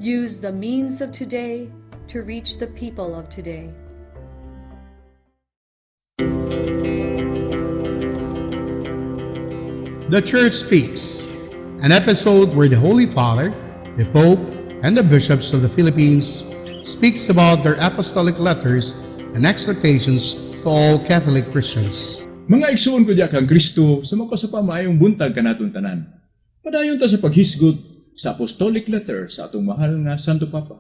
Use the means of today to reach the people of today. The Church Speaks, an episode where the Holy Father, the Pope, and the bishops of the Philippines speaks about their apostolic letters and exhortations to all Catholic Christians. Mga igsoon ko diya kang Kristo, sa maayong buntag kanaton tanan. Padayon ta sa paghisgot sa apostolic letter sa atong mahal nga Santo Papa,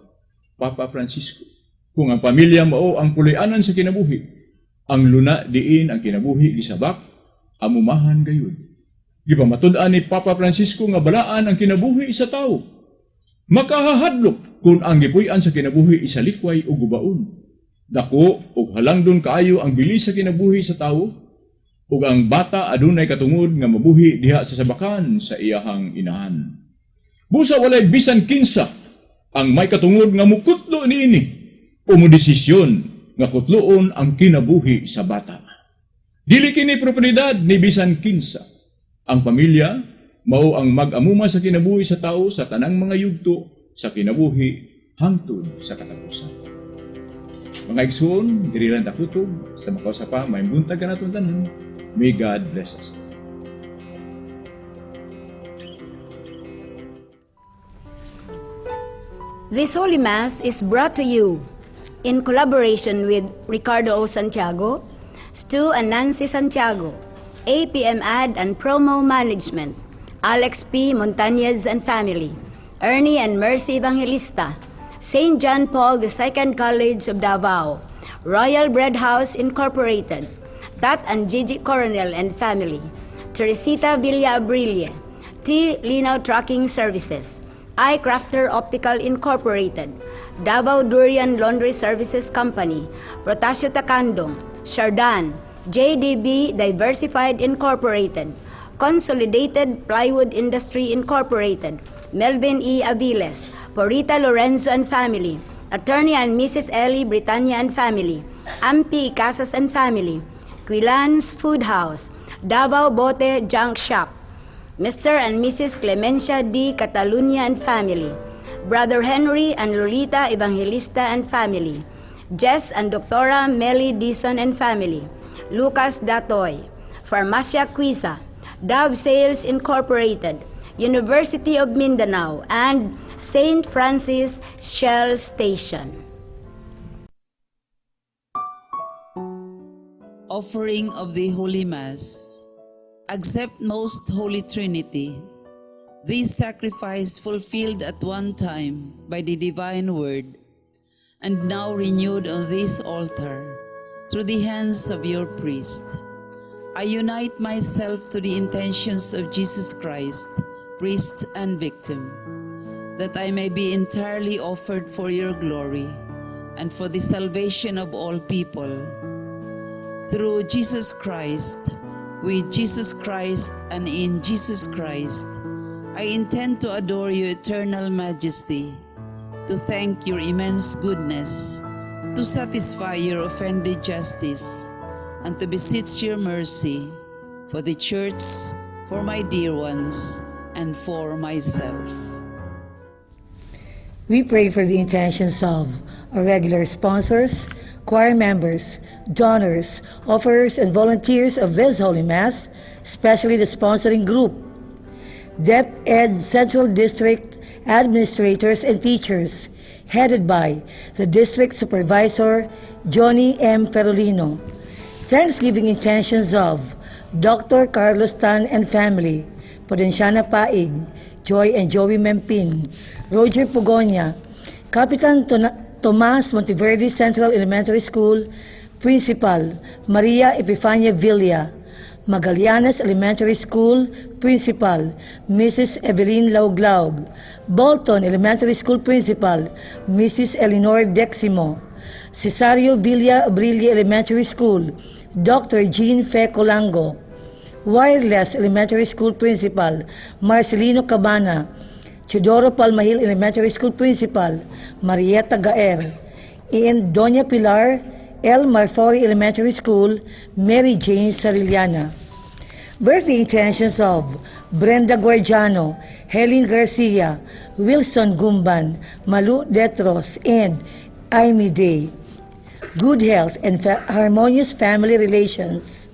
Papa Francisco. Kung ang pamilya mao ang puloy-anan sa kinabuhi, ang luna diin ang kinabuhi gisabak, amumahan gayud. Gipamatud-an ni Papa Francisco nga balaan ang kinabuhi sa tao. Makahahadlok kung ang gipuy-an sa kinabuhi isa likway o gubaon. Dako o halangdon kaayo ang bilis sa kinabuhi sa tao, ug ang bata adunay katungod nga mabuhi diha sa sabakan sa iyahang inahan. Busa walay bisan kinsa ang may katungod nga mukutlo niini o modesisyon nga kutloon ang kinabuhi sa bata. Dili kini propriedad ni bisan kinsa. Ang pamilya mao ang mag-amuma sa kinabuhi sa tao sa tanang mga yugto sa kinabuhi hangtod sa katapusan. Mga igsoon, diri lang takutob sa makasapa may buntag kanaton tanan. May God bless us. This Holy Mass is brought to you in collaboration with Ricardo O. Santiago, Stu and Nancy Santiago, APM Ad and Promo Management, Alex P. Montañez and Family, Ernie and Mercy Evangelista, St. John Paul II College of Davao, Royal Bread House Incorporated, Tat and Gigi Coronel and Family, Teresita Villa Abrilia, T. Linaw Trucking Services, I Crafter Optical Incorporated, Davao Durian Laundry Services Company, Rotasio Tacandong, Shardan, JDB Diversified Incorporated, Consolidated Plywood Industry Incorporated, Melvin E. Aviles, Porita Lorenzo and Family, Attorney and Mrs. Ellie Britannia and Family, Ampi Casas and Family, Quilans Food House, Davao Bote Junk Shop, Mr. and Mrs. Clemencia D. Catalunya and Family, Brother Henry and Lolita Evangelista and Family, Jess and Doctora Melly Dison and Family, Lucas Datoy, Farmacia Quisa, Dove Sales Incorporated, University of Mindanao, and St. Francis Shell Station. Offering of the Holy Mass. Accept Most Holy Trinity. This sacrifice fulfilled at one time by the divine word, and now renewed on this altar through the hands of your priest. I unite myself to the intentions of Jesus Christ, priest and victim, that I may be entirely offered for your glory and for the salvation of all people. Through Jesus Christ, with Jesus Christ, and in Jesus Christ, I intend to adore your eternal majesty, to thank your immense goodness, to satisfy your offended justice, and to beseech your mercy for the Church, for my dear ones, and for myself. We pray for the intentions of our regular sponsors, choir members, donors, offerers, and volunteers of this Holy Mass, especially the sponsoring group, DepEd Central District administrators and teachers, headed by the District Supervisor, Johnny M. Ferolino. Thanksgiving intentions of Dr. Carlos Tan and family, Podenciana Paig, Joy and Joey Mempin, Roger Pugonia, Capitan Tomas Monteverde Central Elementary School, Principal Maria Epifania Villa, Magallanes Elementary School, Principal Mrs. Evelyn Lauglaug, Bolton Elementary School Principal Mrs. Eleanor Deximo, Cesario Villa Abrilia Elementary School, Dr. Jean Fe Colango, Wireless Elementary School Principal Marcelino Cabana, Teodoro Palmahil Elementary School Principal Marieta Gaer, and Doña Pilar L. Marfori Elementary School, Mary Jane Sariliana. Birthday intentions of Brenda Guardiano, Helen Garcia, Wilson Gumban, Malu Detros, and Amy Day. Good health and harmonious family relations.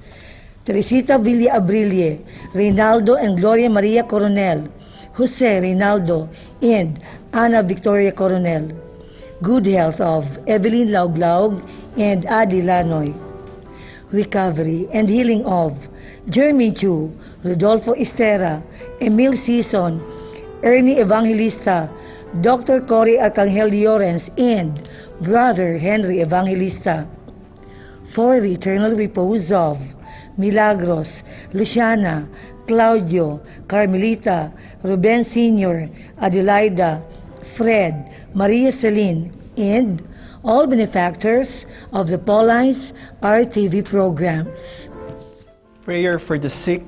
Teresita Villa Abrilie, Reynaldo and Gloria Maria Coronel, Jose Reynaldo, and Ana Victoria Coronel. Good health of Evelyn Lauglaug and Adi Lanoy. Recovery and healing of Jeremy Chu, Rodolfo Estera, Emil Sison, Ernie Evangelista, Dr. Cory Arcangel Llorens, and Brother Henry Evangelista. For the eternal repose of Milagros, Luciana, Claudio, Carmelita, Ruben Sr., Adelaida, Fred, Maria Celine, and all benefactors of the Paulines RTV programs. Prayer for the sick,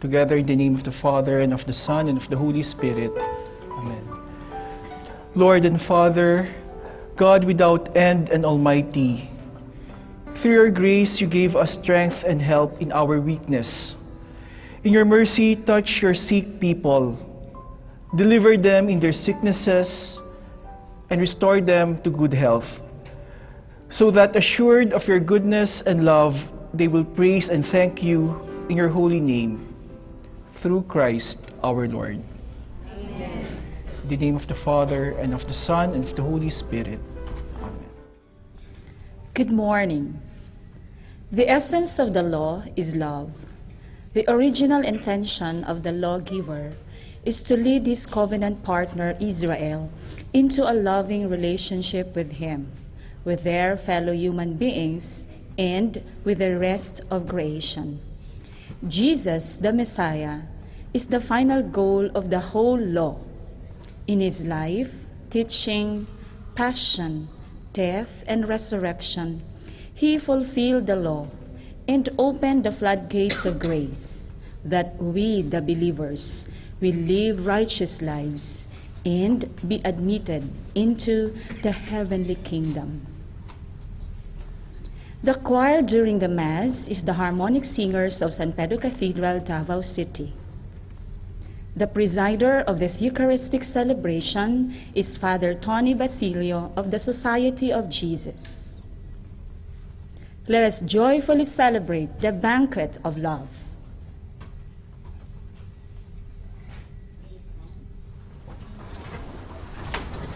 together in the name of the Father, and of the Son, and of the Holy Spirit. Amen. Lord and Father, God without end and almighty, through your grace you gave us strength and help in our weakness. In your mercy, touch your sick people, deliver them in their sicknesses, and restore them to good health, so that assured of your goodness and love, they will praise and thank you in your holy name, through Christ our Lord. Amen. In the name of the Father, and of the Son, and of the Holy Spirit. Amen. Good morning. The essence of the law is love. The original intention of the lawgiver is to lead his covenant partner Israel into a loving relationship with him, with their fellow human beings, and with the rest of creation. Jesus, the Messiah, is the final goal of the whole law. In his life, teaching, passion, death, and resurrection, he fulfilled the law and opened the floodgates of grace, that we, the believers, will live righteous lives and be admitted into the heavenly kingdom. The choir during the Mass is the harmonic singers of San Pedro Cathedral, Davao City. The presider of this Eucharistic celebration is Father Tony Basilio of the Society of Jesus. Let us joyfully celebrate the banquet of love.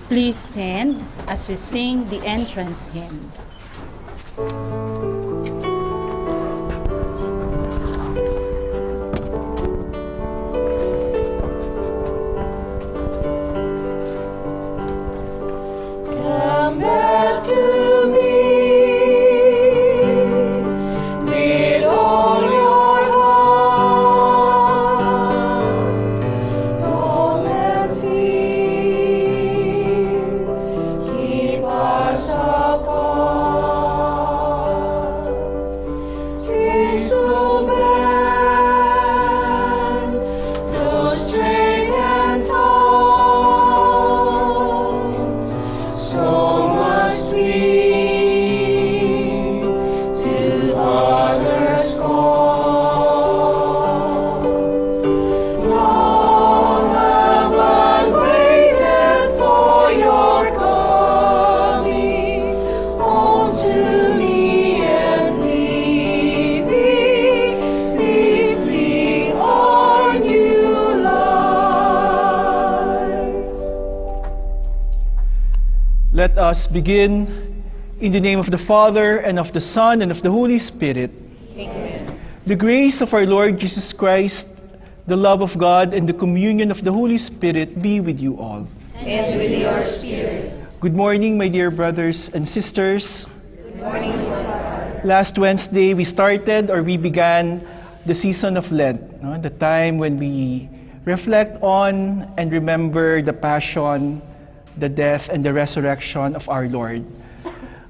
Please stand as we sing the entrance hymn. Come back to me with all your heart. Don't let fear keep us apart. Please bend to strength and tone. So must we to others call. Long have I waited for your coming home to me and living deeply our new life. Let us begin in the name of the Father, and of the Son, and of the Holy Spirit. Amen. The grace of our Lord Jesus Christ, the love of God, and the communion of the Holy Spirit be with you all. And with your spirit. Good morning, my dear brothers and sisters. Good morning, Father. Last Wednesday, we began the season of Lent, no? The time when we reflect on and remember the passion, the death, and the resurrection of our Lord.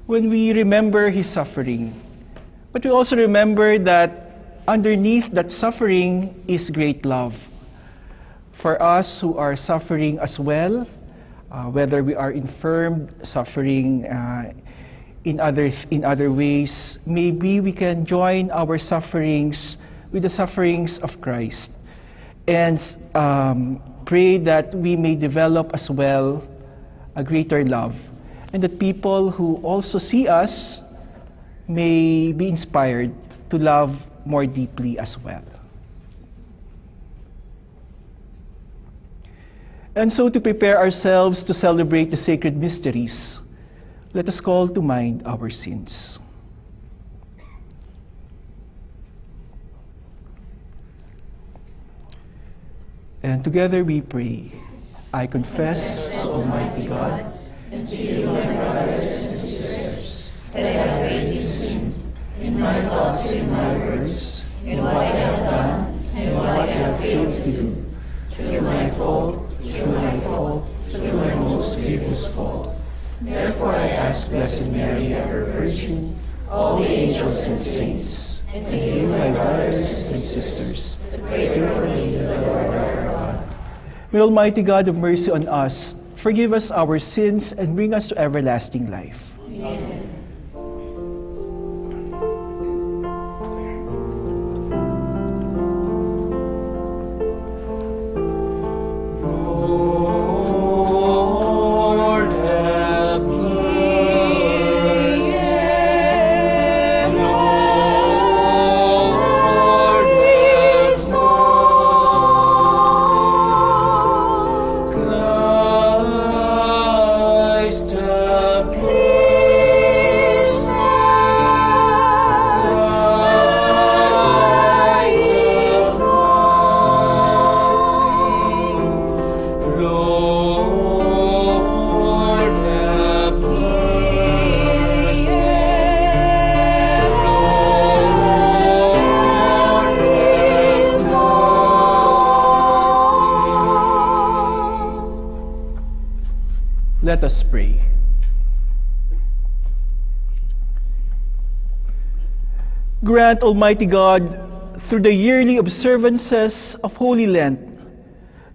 When we remember his suffering, but we also remember that underneath that suffering is great love. For us who are suffering as well, whether we are infirmed, suffering in other ways, maybe we can join our sufferings with the sufferings of Christ, and pray that we may develop as well a greater love, and that people who also see us may be inspired to love more deeply as well. And so, to prepare ourselves to celebrate the sacred mysteries, let us call to mind our sins. And together we pray. I confess, Almighty God, and to you, my brothers and sisters, that I have greatly sinned in my thoughts, in my words, in what I have done, and what I have failed to do, through my fault, through my most grievous fault. Therefore I ask Blessed Mary, ever Virgin, all the angels and saints, and to you, my brothers and sisters, to pray for me to the Lord our God. May Almighty God have mercy on us, forgive us our sins, and bring us to everlasting life. Amen. Let us pray. Grant, Almighty God, through the yearly observances of Holy Lent,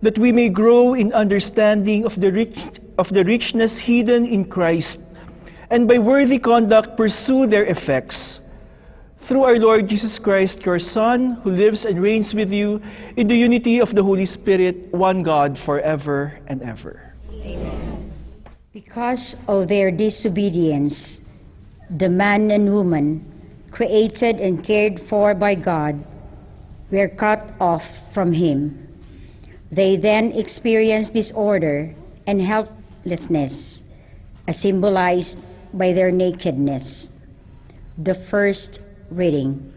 that we may grow in understanding of the richness hidden in Christ, and by worthy conduct pursue their effects. Through our Lord Jesus Christ, your Son, who lives and reigns with you in the unity of the Holy Spirit, one God, forever and ever. Amen. Because of their disobedience, the man and woman, created and cared for by God, were cut off from Him. They then experienced disorder and helplessness, as symbolized by their nakedness. The first reading.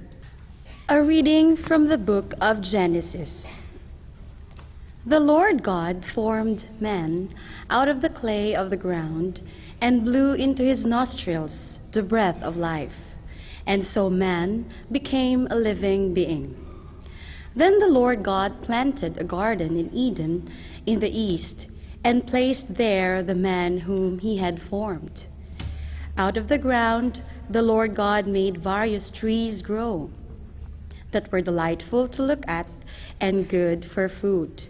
A reading from the book of Genesis. The Lord God formed man out of the clay of the ground and blew into his nostrils the breath of life, and so man became a living being. Then the Lord God planted a garden in Eden in the east and placed there the man whom he had formed. Out of the ground the Lord God made various trees grow that were delightful to look at and good for food,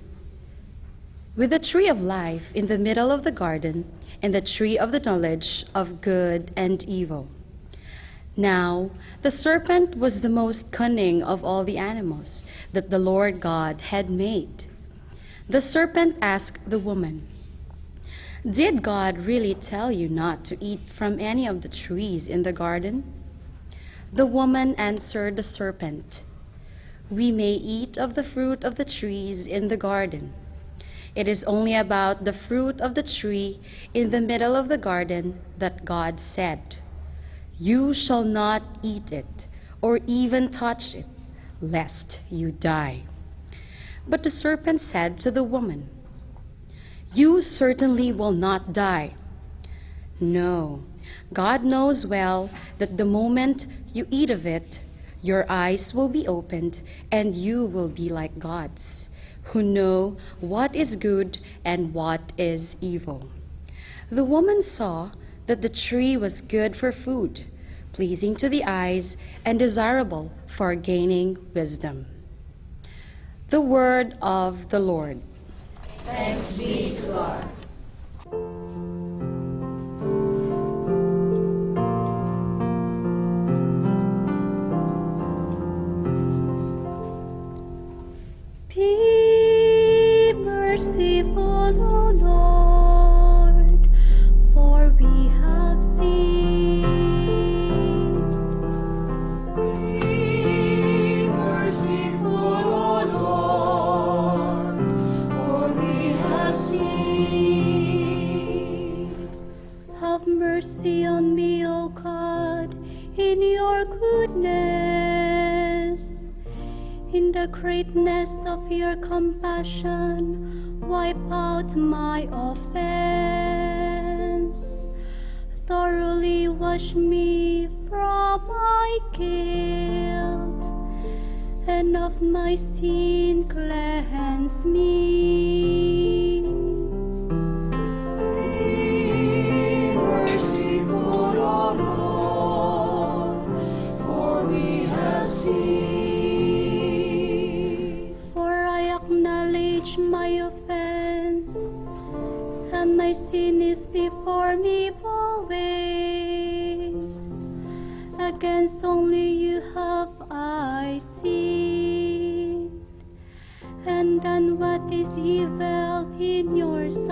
with the tree of life in the middle of the garden and the tree of the knowledge of good and evil. Now the serpent was the most cunning of all the animals that the Lord God had made. The serpent asked the woman, "Did God really tell you not to eat from any of the trees in the garden?" The woman answered the serpent, "We may eat of the fruit of the trees in the garden. It is only about the fruit of the tree in the middle of the garden that God said, 'You shall not eat it, or even touch it, lest you die.' But the serpent said to the woman, 'You certainly will not die. No, God knows well that the moment you eat of it, your eyes will be opened, and you will be like gods, who know what is good and what is evil.' The woman saw that the tree was good for food, pleasing to the eyes, and desirable for gaining wisdom." The word of the Lord. Thanks be to God. In the greatness of your compassion, wipe out my offense. Thoroughly wash me from my guilt, and of my sin cleanse me. Be merciful, O Lord, for we have sinned. For I acknowledge my offense, and my sin is before me always. Against only you have I sinned, and done what is evil in your sight.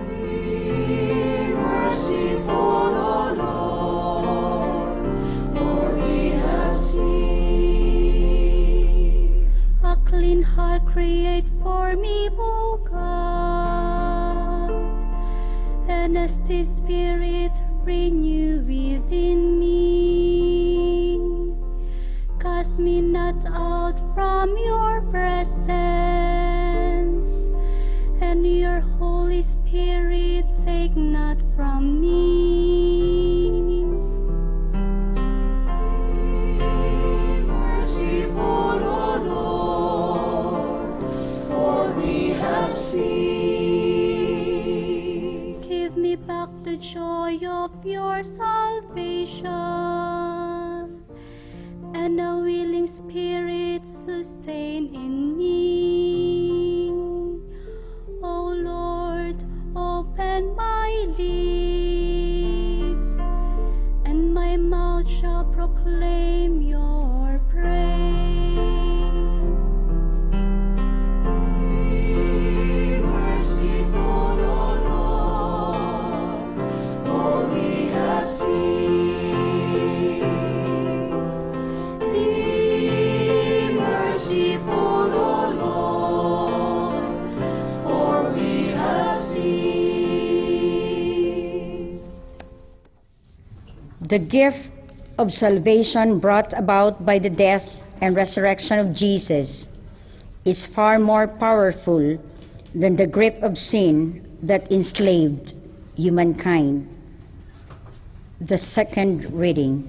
Be merciful, O Lord, for we have sinned. A clean heart create for me, O God, and a still spirit renew within me. Cast me not out from your presence, and your Holy Spirit take not from me. Be merciful, O Lord, for we have sinned. Give me back the joy of your salvation, and a willing spirit sustain in me. O Lord, open my lips, and my mouth shall proclaim your praise. Be merciful, O Lord, for we have sinned. Be merciful, O Lord, for we have sinned. The gift of salvation brought about by the death and resurrection of Jesus is far more powerful than the grip of sin that enslaved humankind. The second reading.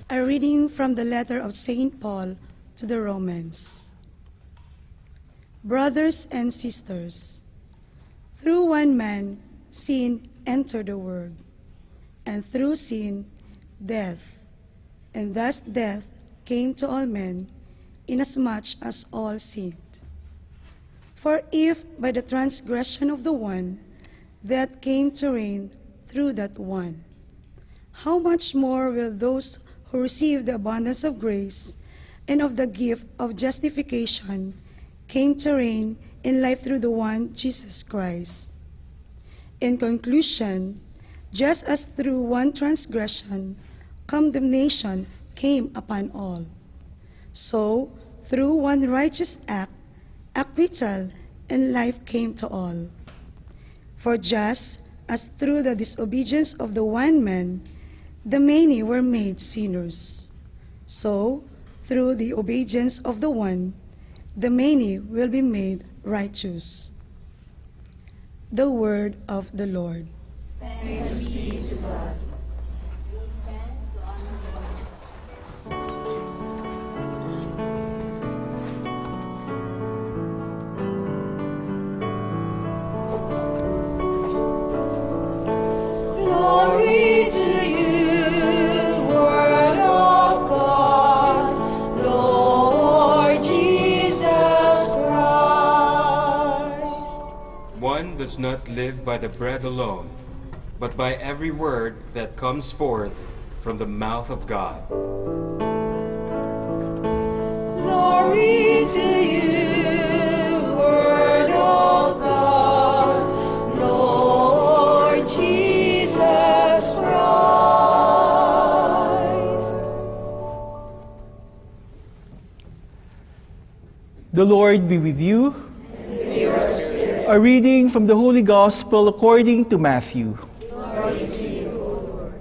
A reading from the letter of St. Paul to the Romans. Brothers and sisters, through one man sin entered the world, and through sin death, and thus death came to all men, inasmuch as all sinned. For if by the transgression of the one death came to reign through that one, how much more will those who receive the abundance of grace and of the gift of justification came to reign in life through the one Jesus Christ? In conclusion, just as through one transgression condemnation came upon all, so through one righteous act acquittal and life came to all. For just as through the disobedience of the one man the many were made sinners, so through the obedience of the one the many will be made righteous. The word of the Lord. Thanks be to God. Glory to you, Word of God, Lord Jesus Christ. One does not live by the bread alone, but by every word that comes forth from the mouth of God. Glory to you, Word of God, Lord Jesus Christ. The Lord be with you. And with your spirit. A reading from the Holy Gospel according to Matthew. Glory to you, O Lord.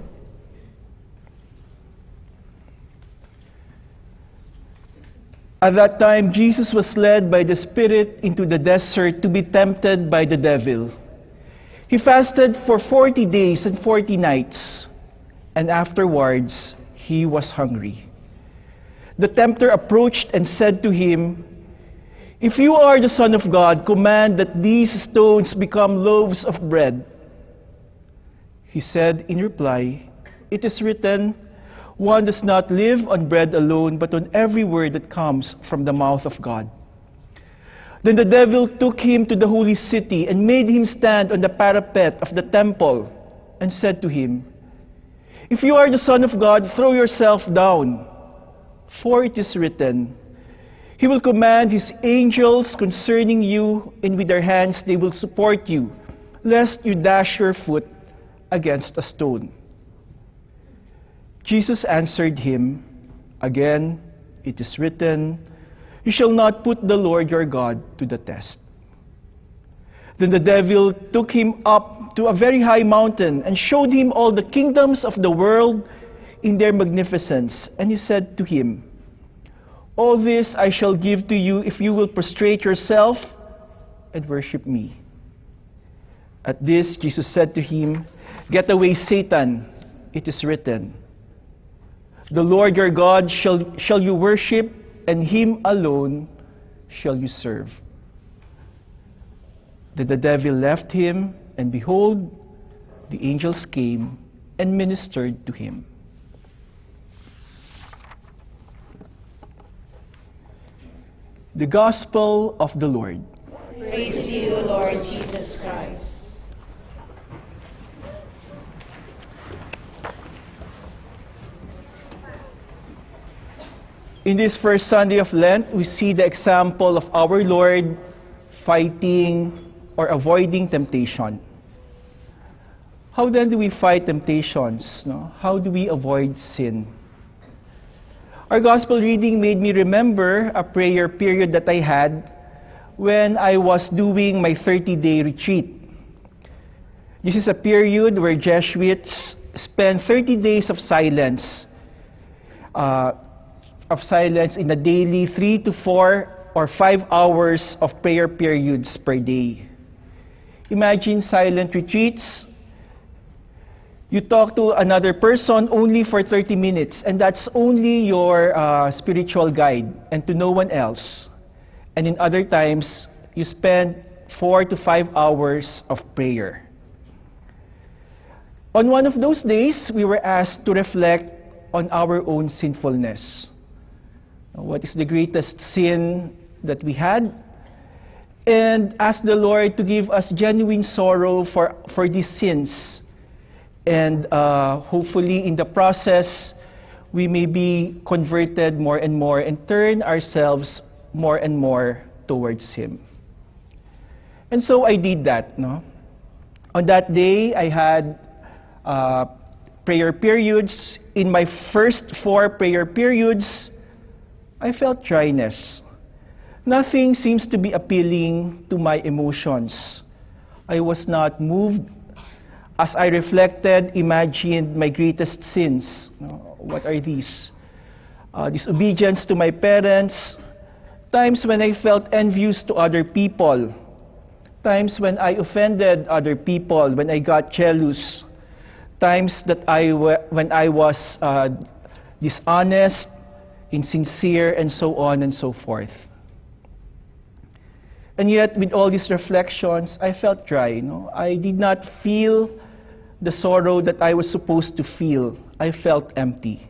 At that time, Jesus was led by the Spirit into the desert to be tempted by the devil. He fasted for 40 days and 40 nights, and afterwards he was hungry. The tempter approached and said to him, "If you are the Son of God, command that these stones become loaves of bread." He said in reply, "It is written, one does not live on bread alone, but on every word that comes from the mouth of God." Then the devil took him to the holy city and made him stand on the parapet of the temple and said to him, "If you are the Son of God, throw yourself down, for it is written, He will command His angels concerning you, and with their hands they will support you, lest you dash your foot against a stone." Jesus answered him, "Again, it is written, you shall not put the Lord your God to the test." Then the devil took him up to a very high mountain and showed him all the kingdoms of the world in their magnificence. And he said to him, "All this I shall give to you if you will prostrate yourself and worship me." At this, Jesus said to him, "Get away, Satan. It is written, the Lord your God shall you worship, and Him alone shall you serve." Then the devil left him, and behold, the angels came and ministered to him. The Gospel of the Lord. Praise to you, Lord Jesus Christ. In this first Sunday of Lent, we see the example of our Lord fighting or avoiding temptation. How then do we fight temptations? No? How do we avoid sin? Our gospel reading made me remember a prayer period that I had when I was doing my 30-day retreat. This is a period where Jesuits spend 30 days of silence in a daily 3 to 4 or 5 hours of prayer periods per day. Imagine silent retreats. You talk to another person only for 30 minutes, and that's only your spiritual guide, and to no one else. And in other times, you spend 4 to 5 hours of prayer. On one of those days, we were asked to reflect on our own sinfulness. What is the greatest sin that we had? And ask the Lord to give us genuine sorrow for these sins. And hopefully in the process, we may be converted more and more and turn ourselves more and more towards Him. And so I did that. No? On that day, I had prayer periods. In my first 4 prayer periods, I felt dryness. Nothing seems to be appealing to my emotions. I was not moved. As I reflected, imagined my greatest sins. What are these? Disobedience to my parents, times when I felt envious to other people, times when I offended other people, when I got jealous, times that when I was dishonest, insincere, and so on and so forth. And yet, with all these reflections, I felt dry. I did not feel the sorrow that I was supposed to feel. I felt empty.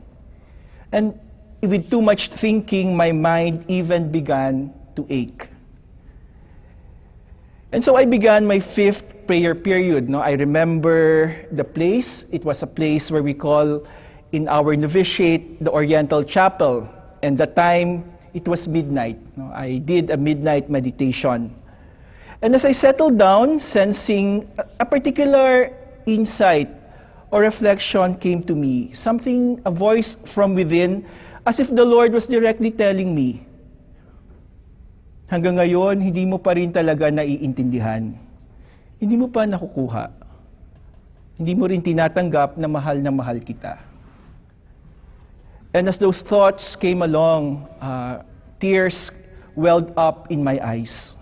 And with too much thinking, my mind even began to ache. And so I began my 5th prayer period. I remember the place. It was a place where we call in our novitiate the Oriental Chapel. And the time, it was midnight. I did a midnight meditation. And as I settled down, sensing a particular insight or reflection came to me. A voice from within, as if the Lord was directly telling me, Hanggang ngayon, hindi mo pa rin talaga naiintindihan. Hindi mo pa nakukuha. Hindi mo rin tinatanggap na mahal kita. And as those thoughts came along, tears welled up in my eyes.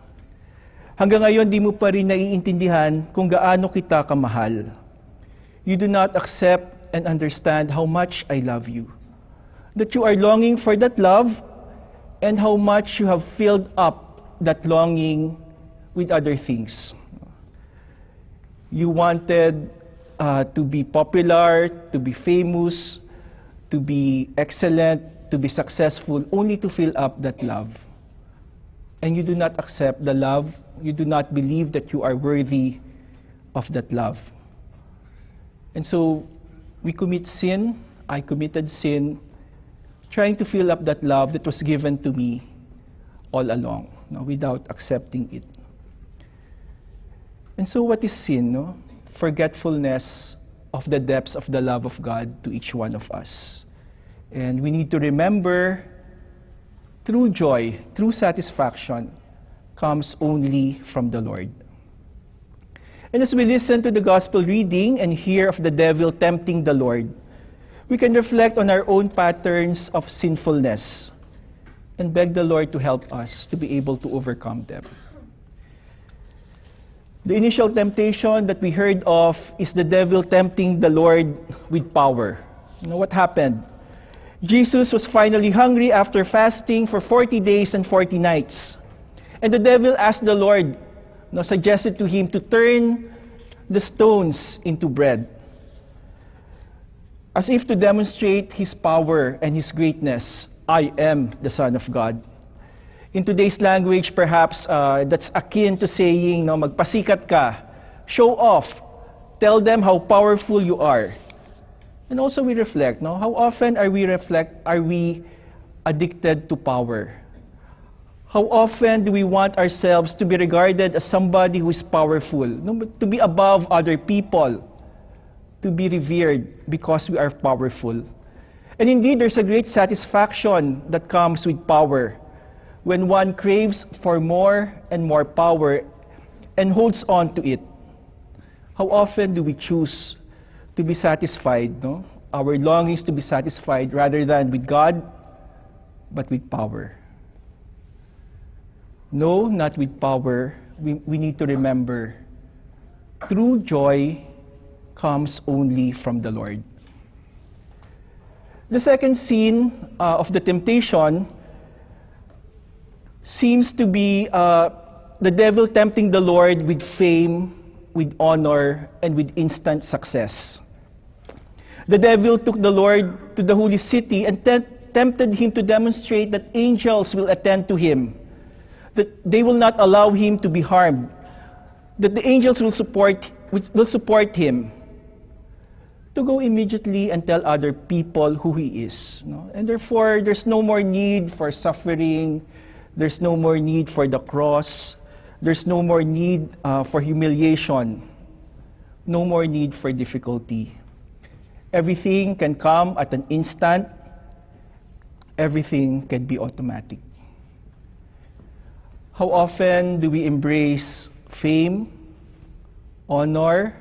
Hanggang ngayon, di mo pa rin naiintindihan kung gaano kita kamahal. You do not accept and understand how much I love you. That you are longing for that love, and how much you have filled up that longing with other things. You wanted to be popular, to be famous, to be excellent, to be successful, only to fill up that love. And you do not accept the love, you do not believe that you are worthy of that love. And so, we commit sin, I committed sin, trying to fill up that love that was given to me all along, without accepting it. And so what is sin? No? Forgetfulness of the depths of the love of God to each one of us. And we need to remember, true joy, true satisfaction comes only from the Lord. And as we listen to the gospel reading and hear of the devil tempting the Lord, we can reflect on our own patterns of sinfulness and beg the Lord to help us to be able to overcome them. The initial temptation that we heard of is the devil tempting the Lord with power. You know what happened? Jesus was finally hungry after fasting for 40 days and 40 nights. And the devil asked the Lord, suggested to him to turn the stones into bread, as if to demonstrate his power and his greatness. I am the Son of God. In today's language, perhaps that's akin to saying, magpasikat ka, show off, tell them how powerful you are. And also we reflect, how often are we addicted to power? How often do we want ourselves to be regarded as somebody who is powerful, to be above other people, to be revered because we are powerful? And indeed, there's a great satisfaction that comes with power when one craves for more and more power and holds on to it. How often do we choose to be satisfied, our longings to be satisfied rather than with God, but with power? No, not with power. We need to remember, true joy comes only from the Lord. The second scene of the temptation seems to be the devil tempting the Lord with fame, with honor, and with instant success. The devil took the Lord to the holy city and tempted him to demonstrate that angels will attend to him, that they will not allow him to be harmed, that the angels will support him, to go immediately and tell other people who he is. And therefore, there's no more need for suffering, there's no more need for the cross, there's no more need for humiliation, no more need for difficulty. Everything can come at an instant, everything can be automatic. How often do we embrace fame, honor,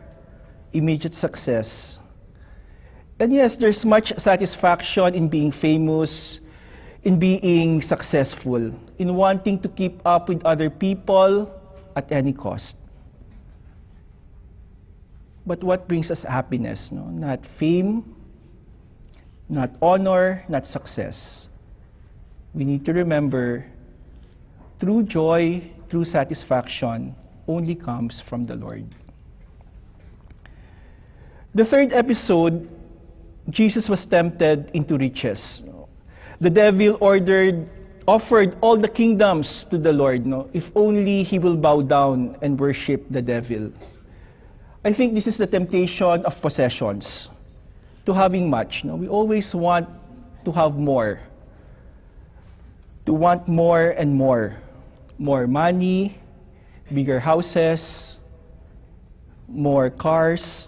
immediate success? And yes, there's much satisfaction in being famous, in being successful, in wanting to keep up with other people at any cost. But what brings us happiness? Not fame, not honor, not success. We need to remember, true joy, true satisfaction only comes from the Lord. The third episode, Jesus was tempted into riches. The devil offered all the kingdoms to the Lord, if only he will bow down and worship the devil. I think this is the temptation of possessions, to having much. We always want to have more, to want more and more. More money, bigger houses, more cars,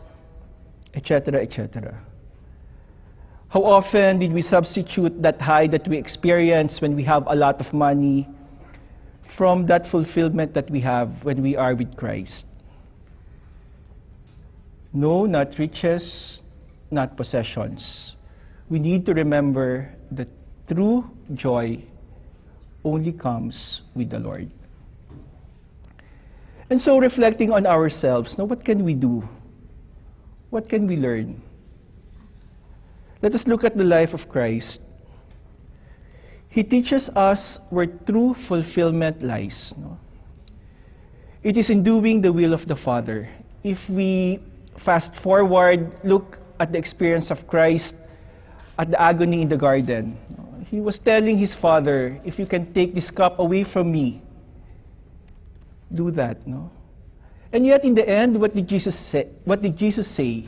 etc., etc. How often did we substitute that high that we experience when we have a lot of money from that fulfillment that we have when we are with Christ. No, not riches, not possessions. We need to remember that true joy only comes with the Lord. And so, reflecting on ourselves, now what can we do? What can we learn? Let us look at the life of Christ. He teaches us where true fulfillment lies. No? It is in doing the will of the Father. If we fast forward, look at the experience of Christ at the agony in the garden. He was telling his Father, if you can take this cup away from me, do that. No? And yet in the end, what did Jesus say?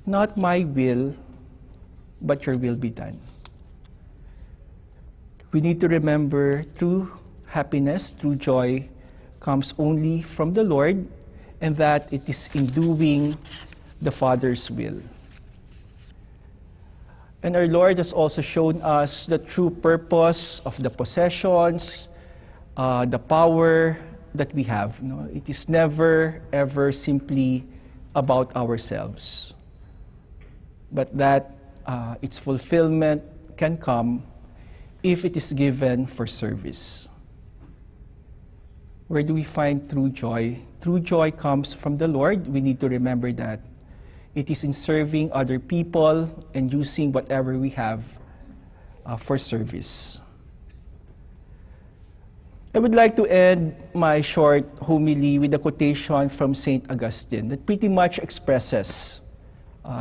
Not my will, but your will be done. We need to remember true happiness, true joy comes only from the Lord, and that it is in doing the Father's will. And our Lord has also shown us the true purpose of the possessions, the power that we have. No? It is never, ever simply about ourselves, but that its fulfillment can come if it is given for service. Where do we find true joy? True joy comes from the Lord. We need to remember that. It is in serving other people and using whatever we have for service. I would like to end my short homily with a quotation from St. Augustine that pretty much expresses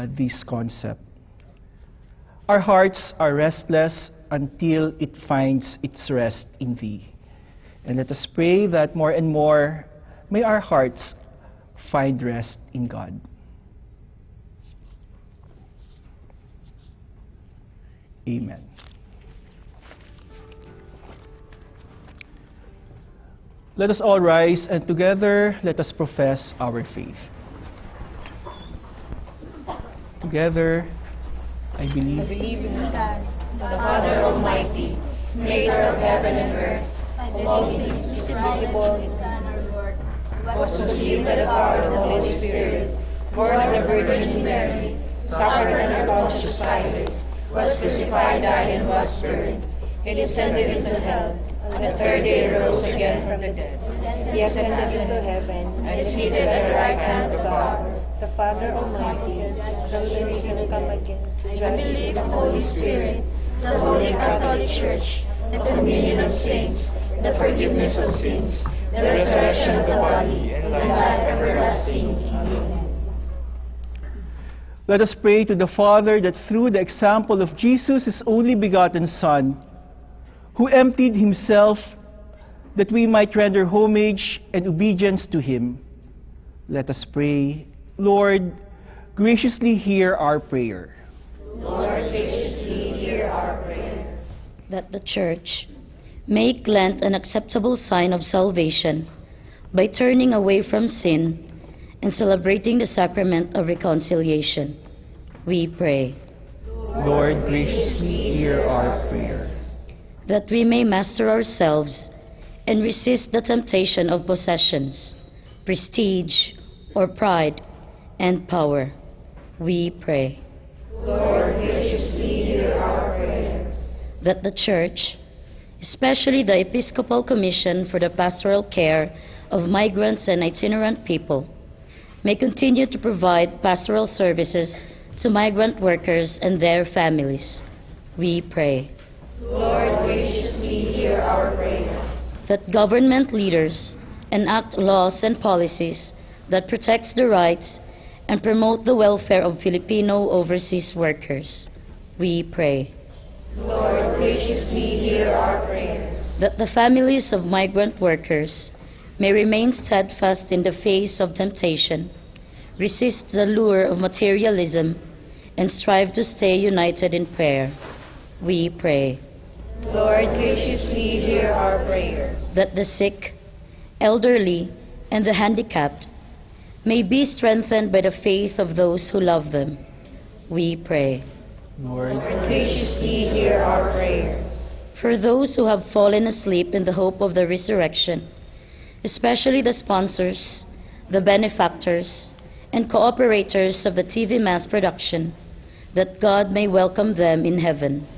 this concept. Our hearts are restless until it finds its rest in Thee. And let us pray that more and more may our hearts find rest in God. Amen. Let us all rise and together let us profess our faith. Together, I believe in God, the Father Almighty, maker of heaven and earth, and all things visible, His Son, our Lord, was conceived by the power of the Holy Spirit, born of the Virgin Mary, suffered under Pontius Pilate, was crucified, died, and was buried. He descended into hell. On the third day rose again from the dead. He ascended into heaven, and is seated at the right hand of God, the Father Almighty, from whom He can come again. I believe in the Holy Spirit, the Holy Catholic Church, the communion of saints, the forgiveness of sins, the resurrection of the body, and life everlasting. Amen. Let us pray to the Father that through the example of Jesus, His only begotten Son, who emptied Himself that we might render homage and obedience to Him, let us pray, Lord, graciously hear our prayer. Lord, graciously hear our prayer. That the Church make Lent an acceptable sign of salvation by turning away from sin and celebrating the sacrament of reconciliation. We pray. Lord, graciously hear our prayer. That we may master ourselves and resist the temptation of possessions, prestige, or pride, and power. We pray. Lord, graciously hear our prayers. That the Church, especially the Episcopal Commission for the Pastoral Care of Migrants and Itinerant People, may continue to provide pastoral services to migrant workers and their families. We pray. Lord, graciously hear our prayers. That government leaders enact laws and policies that protects the rights and promote the welfare of Filipino overseas workers. We pray. Lord, graciously hear our prayers. That the families of migrant workers may remain steadfast in the face of temptation, resist the lure of materialism, and strive to stay united in prayer. We pray. Lord, graciously hear our prayers. That the sick, elderly, and the handicapped may be strengthened by the faith of those who love them. We pray. Lord, graciously hear our prayers. for those who have fallen asleep in the hope of the resurrection, especially the sponsors, the benefactors, and cooperators of the TV Mass production, that God may welcome them in heaven.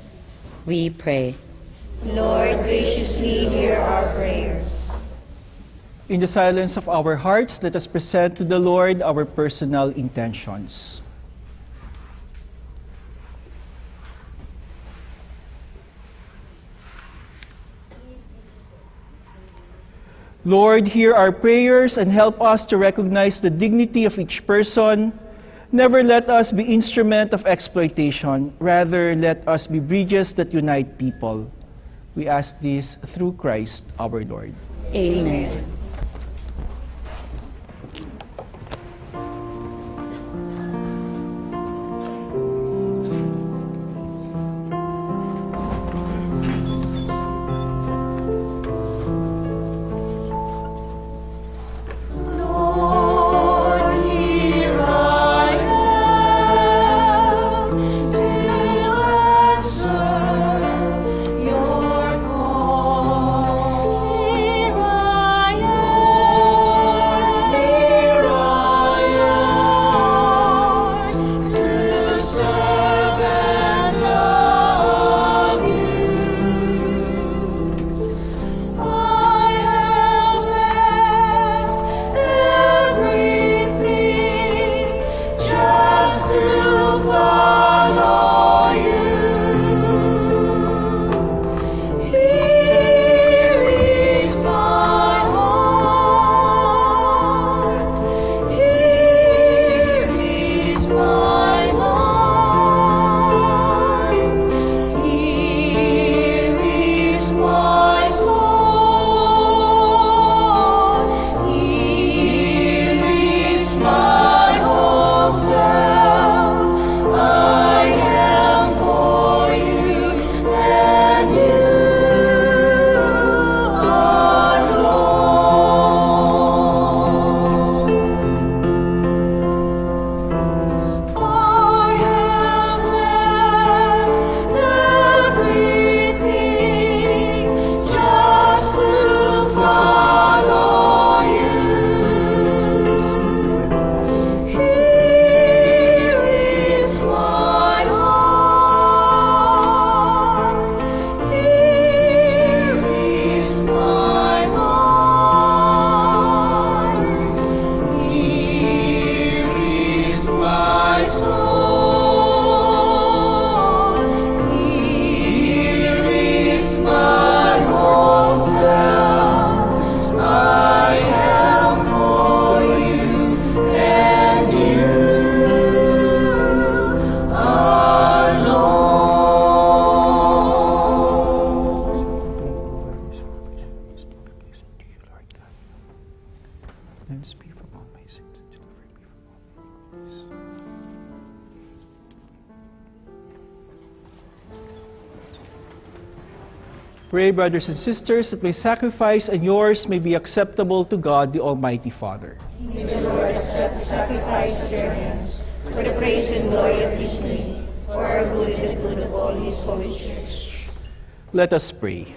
We pray. Lord, graciously hear our prayers. In the silence of our hearts, let us present to the Lord our personal intentions. Lord, hear our prayers and help us to recognize the dignity of each person. Never let us be instrument of exploitation. Rather, let us be bridges that unite people. We ask this through Christ our Lord. Amen. Pray, brothers and sisters, that my sacrifice and yours may be acceptable to God, the Almighty Father. May the Lord accept the sacrifice of your hands, for the praise and glory of his name, for our good and the good of all his holy church. Let us pray.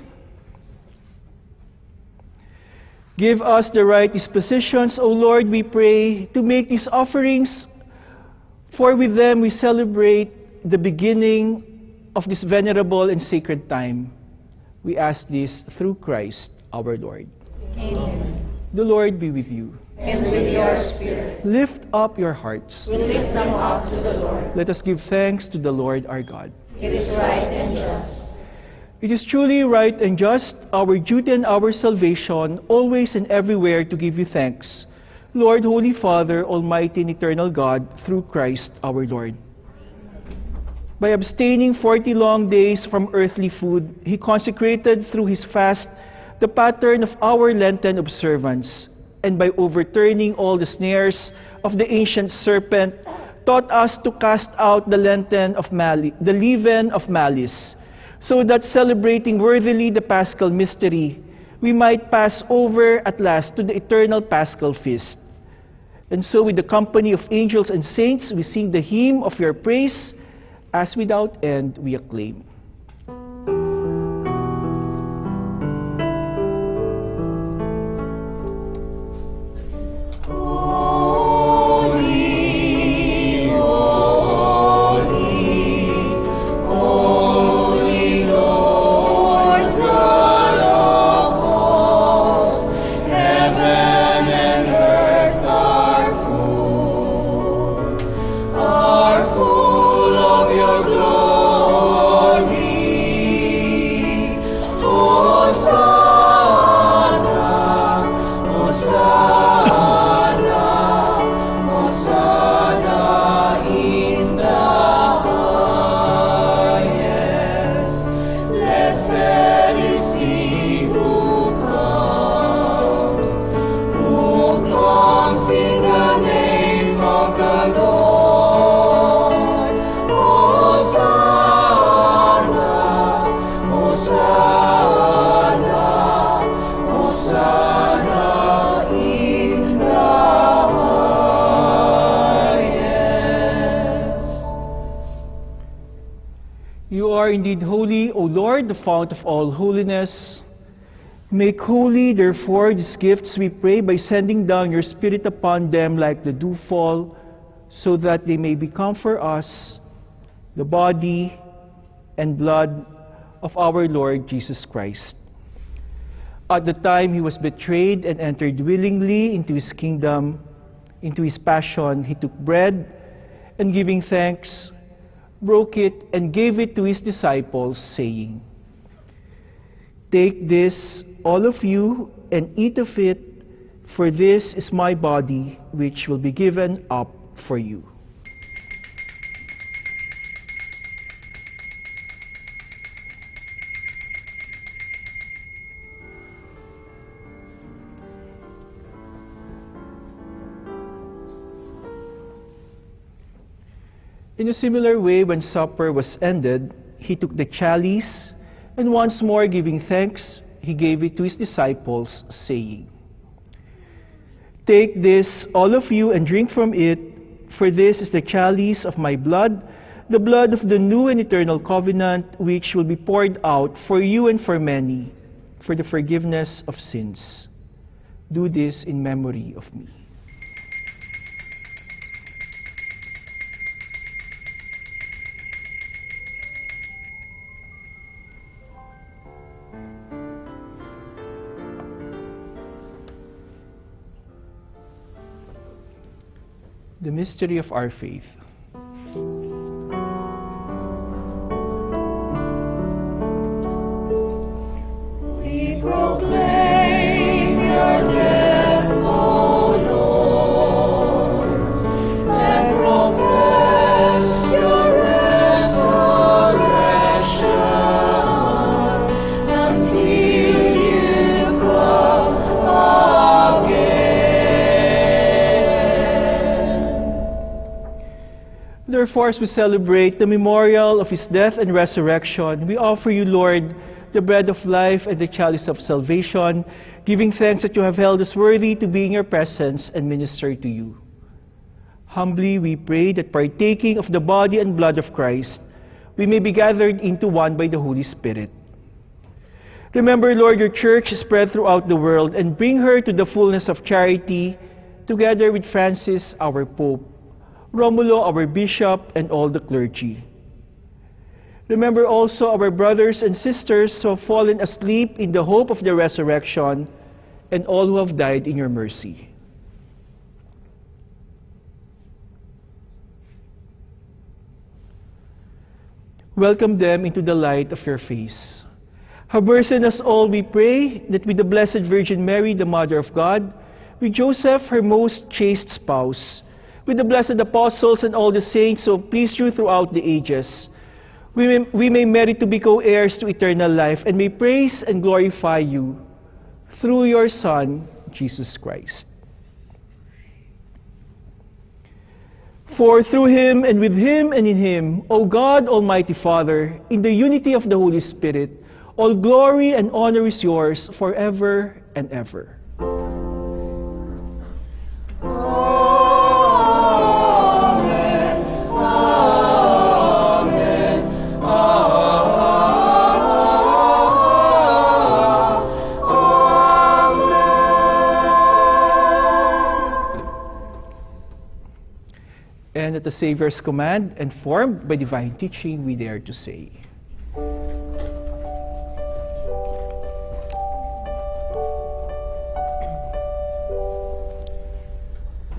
Give us the right dispositions, O Lord, we pray, to make these offerings, for with them we celebrate the beginning of this venerable and sacred time. We ask this through Christ our Lord. Amen. The Lord be with you. And with your spirit. Lift up your hearts. We lift them up to the Lord. Let us give thanks to the Lord our God. It is right and just. It is truly right and just, our duty and our salvation, always and everywhere to give you thanks, Lord, Holy Father, Almighty and Eternal God, through Christ our Lord. By abstaining 40 long days from earthly food, he consecrated through his fast the pattern of our Lenten observance, and by overturning all the snares of the ancient serpent, taught us to cast out the leaven of malice, so that celebrating worthily the Paschal mystery, we might pass over at last to the eternal Paschal feast. And so with the company of angels and saints, we sing the hymn of your praise, as without end we acclaim. Hosanna in the highest. Blessed is he who comes in the name of the Lord. Hosanna, Hosanna, Hosanna in the highest. You are indeed holy, O Lord, the fount of all holiness. Make holy, therefore, these gifts, we pray, by sending down your Spirit upon them like the dewfall, so that they may become for us the body and blood of our Lord Jesus Christ. At the time he was betrayed and entered willingly into his kingdom, into his passion, he took bread, and giving thanks, broke it and gave it to his disciples, saying, "Take this, all of you, and eat of it, for this is my body, which will be given up for you." In a similar way, when supper was ended, he took the chalice, and once more giving thanks, he gave it to his disciples, saying, "Take this, all of you, and drink from it, for this is the chalice of my blood, the blood of the new and eternal covenant, which will be poured out for you and for many, for the forgiveness of sins. Do this in memory of me." The mystery of our faith. We proclaim your death, O Lord, and profess your resurrection until you come again. Therefore, as we celebrate the memorial of his death and resurrection, we offer you, Lord, the bread of life and the chalice of salvation, giving thanks that you have held us worthy to be in your presence and minister to you. Humbly we pray that, partaking of the body and blood of Christ, we may be gathered into one by the Holy Spirit. Remember, Lord, your church spread throughout the world, and bring her to the fullness of charity, together with Francis, our Pope, Romulo, our Bishop, and all the clergy. Remember also our brothers and sisters who have fallen asleep in the hope of the resurrection, and all who have died in your mercy. Welcome them into the light of your face. Have mercy on us all, we pray, that with the Blessed Virgin Mary, the Mother of God, with Joseph, her most chaste spouse, with the blessed apostles and all the saints who have pleased you throughout the ages, we may merit to be co-heirs to eternal life, and may praise and glorify you through your Son, Jesus Christ. For through him, and with him, and in him, O God, Almighty Father, in the unity of the Holy Spirit, all glory and honor is yours forever and ever. And at the Savior's command, and formed by divine teaching, we dare to say,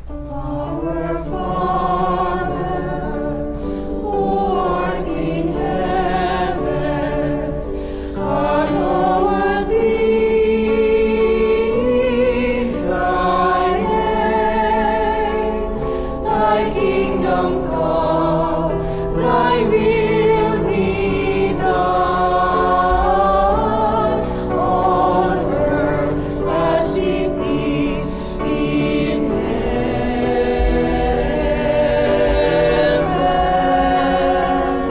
Our Father, who art in heaven, hallowed be thy name. come, thy will be done on earth as it is in heaven.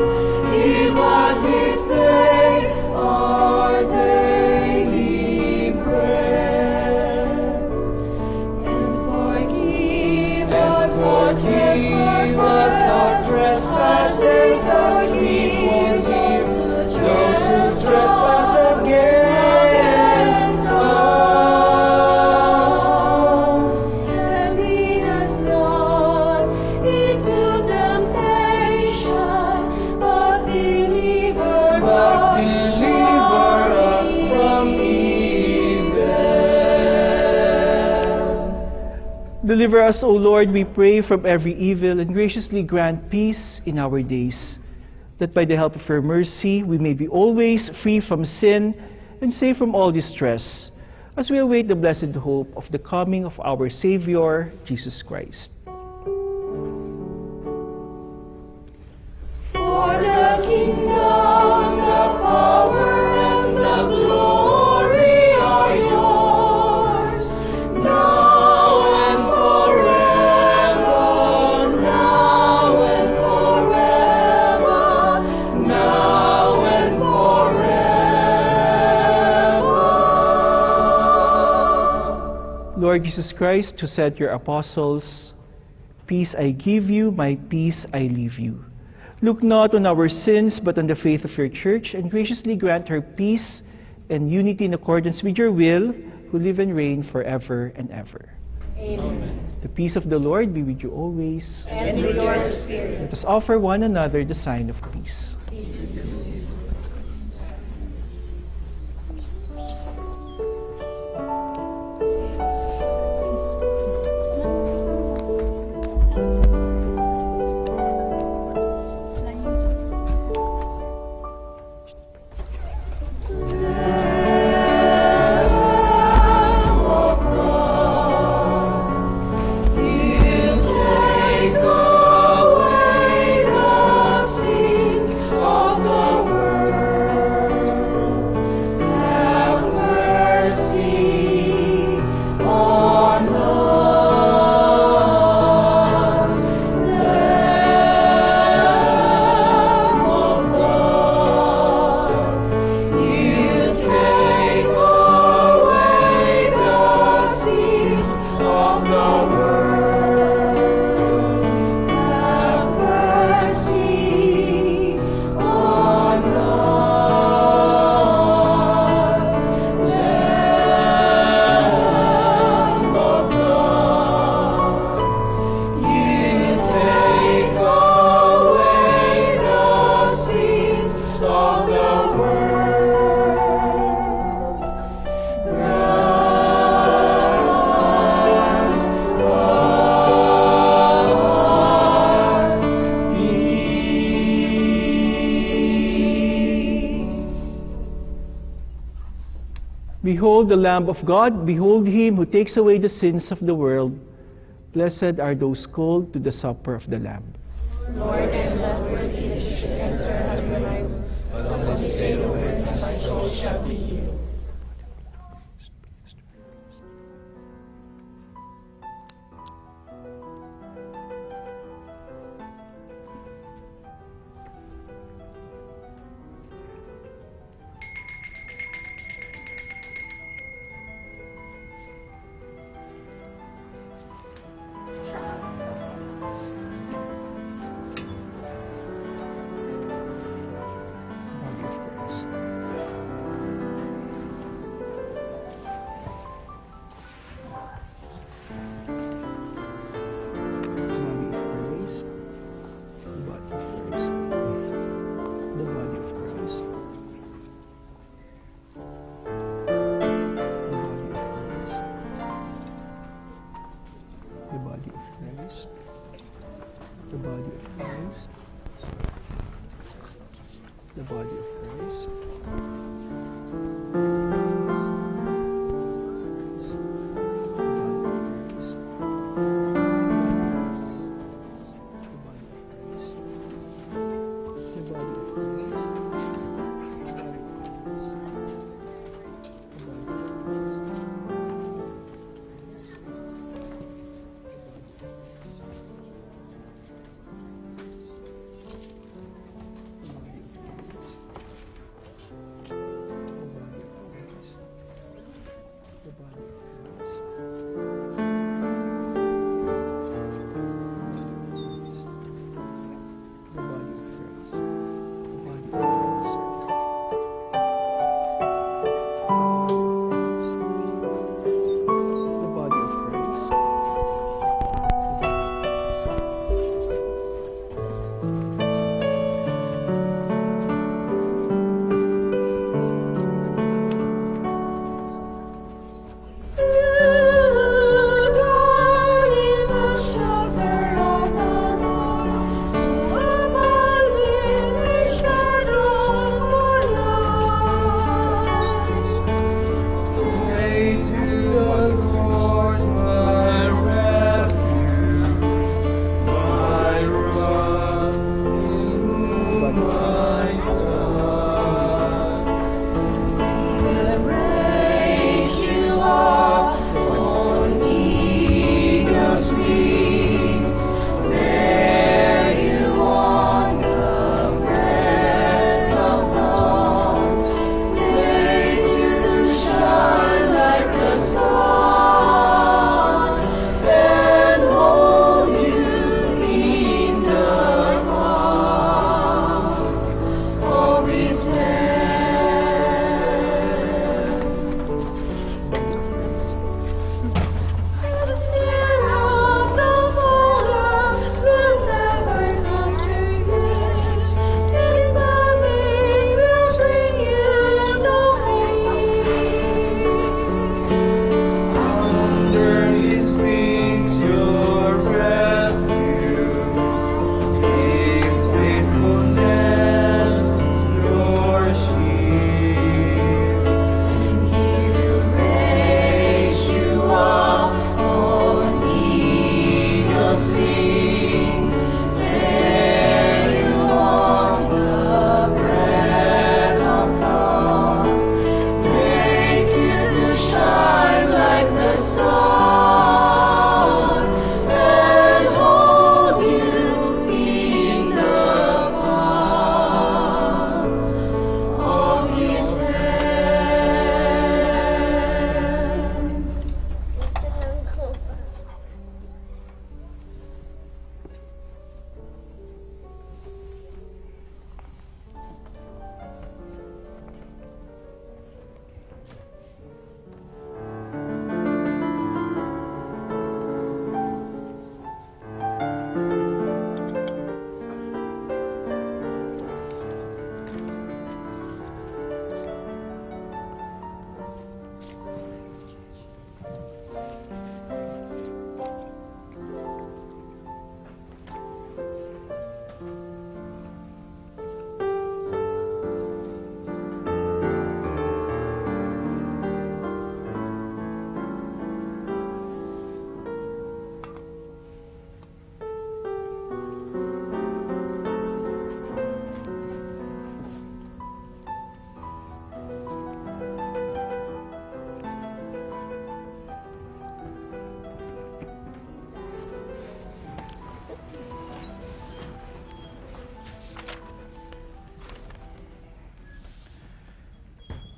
Give us this day our daily bread, and forgive us our trespasses as we forgive those who trespass against us. And lead us not into temptation, but deliver us from evil. Deliver us, O Lord, we pray, from every evil, and graciously grant peace in our days, that by the help of your mercy we may be always free from sin and safe from all distress, as we await the blessed hope of the coming of our Savior, Jesus Christ. For the kingdom, the power, and the glory are yours, now and forever, now and forever, now and forever. Lord Jesus Christ, who said to your apostles, "Peace I give you, my peace I leave you," look not on our sins, but on the faith of your church, and graciously grant her peace and unity in accordance with your will, who live and reign forever and ever. Amen. The peace of the Lord be with you always. And with your spirit. Let us offer one another the sign of peace. Behold the Lamb of God, behold him who takes away the sins of the world. Blessed are those called to the supper of the Lamb. Lord, and not worthy that you should enter under my roof, but only say the word, and my soul shall be healed.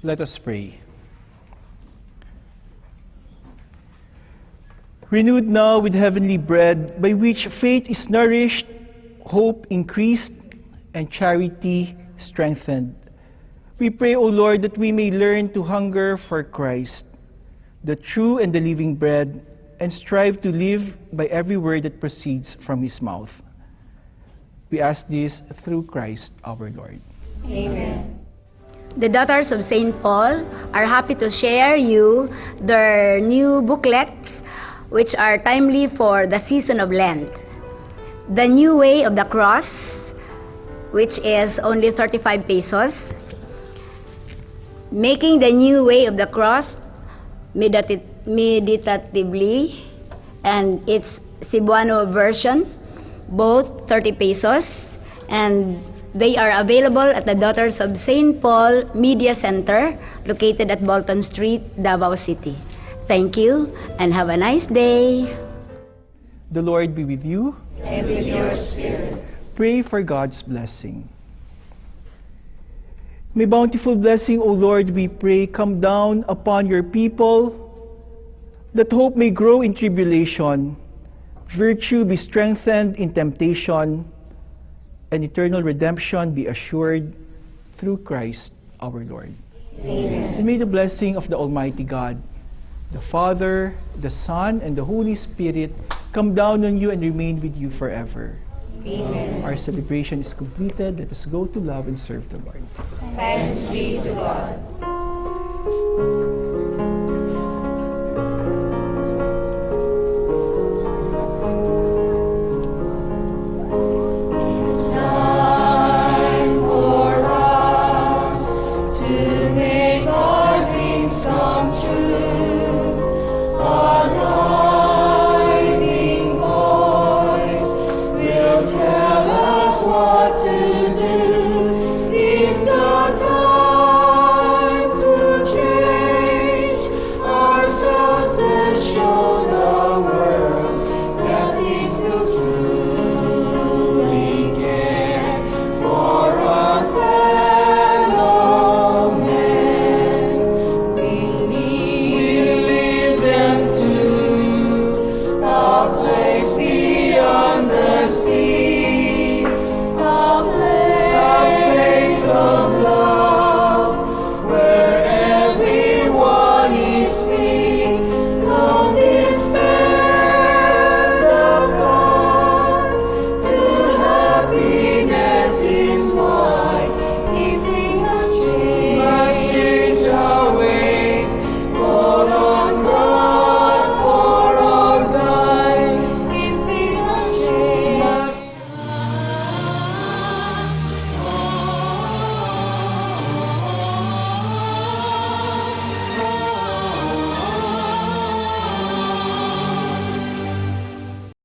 Let us pray. Renewed now with heavenly bread, by which faith is nourished, hope increased, and charity strengthened, we pray, O Lord, that we may learn to hunger for Christ, the true and the living bread, and strive to live by every word that proceeds from his mouth. We ask this through Christ our Lord. Amen. The Daughters of St. Paul are happy to share you their new booklets, which are timely for the season of Lent. The New Way of the Cross, which is only 35 pesos. Making the New Way of the Cross meditatively, and its Cebuano version, both 30 pesos, and they are available at the Daughters of St. Paul Media Center, located at Bolton Street, Davao City. Thank you, and have a nice day. The Lord be with you. And with your spirit. Pray for God's blessing. May bountiful blessing, O Lord, we pray, come down upon your people, that hope may grow in tribulation, virtue be strengthened in temptation, and eternal redemption be assured through Christ our Lord. Amen. And may the blessing of the Almighty God, the Father, the Son, and the Holy Spirit come down on you and remain with you forever. Amen. Our celebration is completed. Let us go to love and serve the Lord. Thanks be to God. What to do.